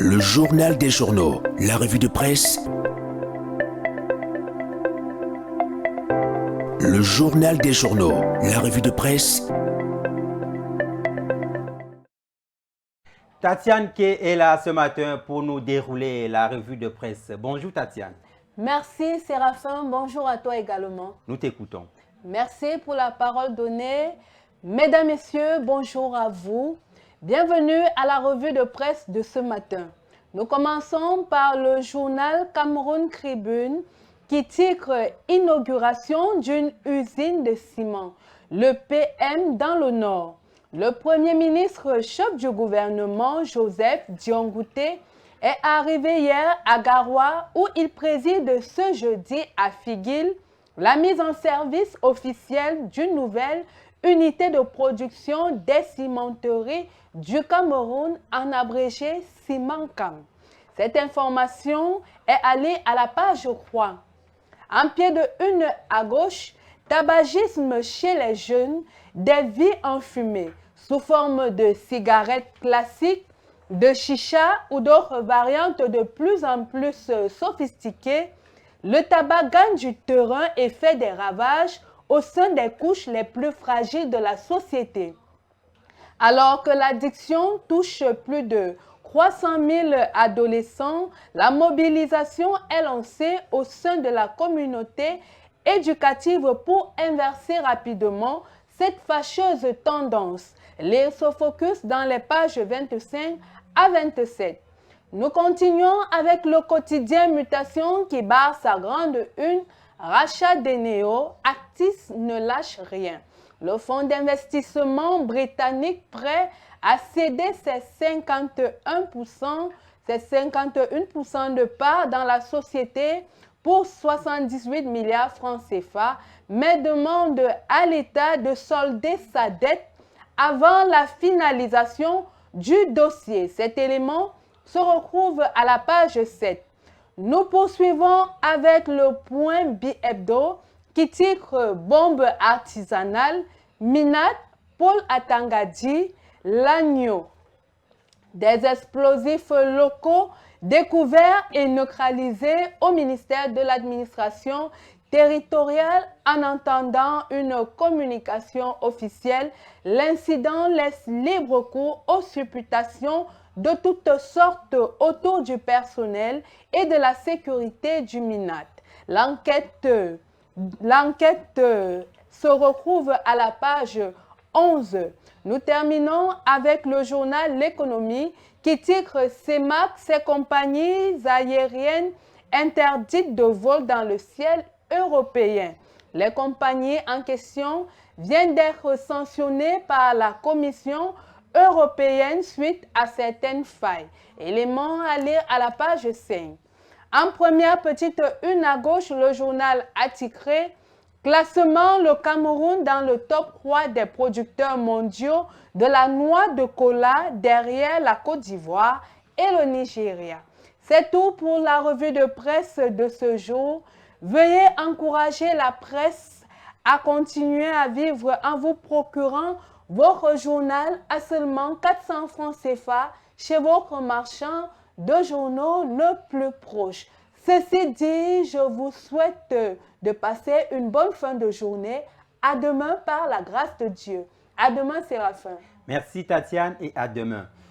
Le journal des journaux, la revue de presse. Le journal des journaux, la revue de presse. Tatiane Kay est là ce matin pour nous dérouler la revue de presse. Bonjour Tatiane. Merci Séraphin, bonjour à toi également. Nous t'écoutons. Merci pour la parole donnée. Mesdames, Messieurs, bonjour à vous. Bienvenue à la revue de presse de ce matin. Nous commençons par le journal Cameroun Tribune qui titre « Inauguration d'une usine de ciment ». Le PM dans le Nord. Le Premier ministre chef du gouvernement, Joseph Diongouté, est arrivé hier à Garoua où il préside ce jeudi à Figuil la mise en service officielle d'une nouvelle unité de production des cimenteries du Cameroun, en abrégé Cimancam. Cette information est allée à la page 3. En pied de une à gauche, tabagisme chez les jeunes, des vies enfumées sous forme de cigarettes classiques, de chicha ou d'autres variantes de plus en plus sophistiquées. Le tabac gagne du terrain et fait des ravages au sein des couches les plus fragiles de la société. Alors que l'addiction touche plus de 300 000 adolescents, la mobilisation est lancée au sein de la communauté éducative pour inverser rapidement cette fâcheuse tendance. Lire ce focus dans les pages 25 à 27. Nous continuons avec le quotidien Mutation qui barre sa grande une. Rachat d'Eneo, Actis ne lâche rien. Le fonds d'investissement britannique prêt à céder ses 51% de parts dans la société pour 78 milliards francs CFA, mais demande à l'État de solder sa dette avant la finalisation du dossier. Cet élément se retrouve à la page 7. Nous poursuivons avec le point Bi-Hebdo qui titre « Bombe artisanale, Minat, Paul Atangadi, l'agneau ». Des explosifs locaux découverts et neutralisés au ministère de l'administration territoriale. En entendant une communication officielle, l'incident laisse libre cours aux supputations de toutes sortes autour du personnel et de la sécurité du MINAT. L'enquête se retrouve à la page 11. Nous terminons avec le journal L'économie qui titre « CEMAC, ces compagnies aériennes interdites de vol dans le ciel européen ». Les compagnies en question viennent d'être sanctionnées par la Commission européenne suite à certaines failles. Éléments à lire à la page 5. En première petite une à gauche, le journal a titré « Classement, le Cameroun dans le top 3 des producteurs mondiaux de la noix de cola derrière la Côte d'Ivoire et le Nigeria ». C'est tout pour la revue de presse de ce jour. Veuillez encourager la presse à continuer à vivre en vous procurant votre journal à seulement 400 francs CFA chez votre marchand de journaux le plus proche. Ceci dit, je vous souhaite de passer une bonne fin de journée. À demain par la grâce de Dieu. À demain, Séraphin. Merci Tatiane et à demain.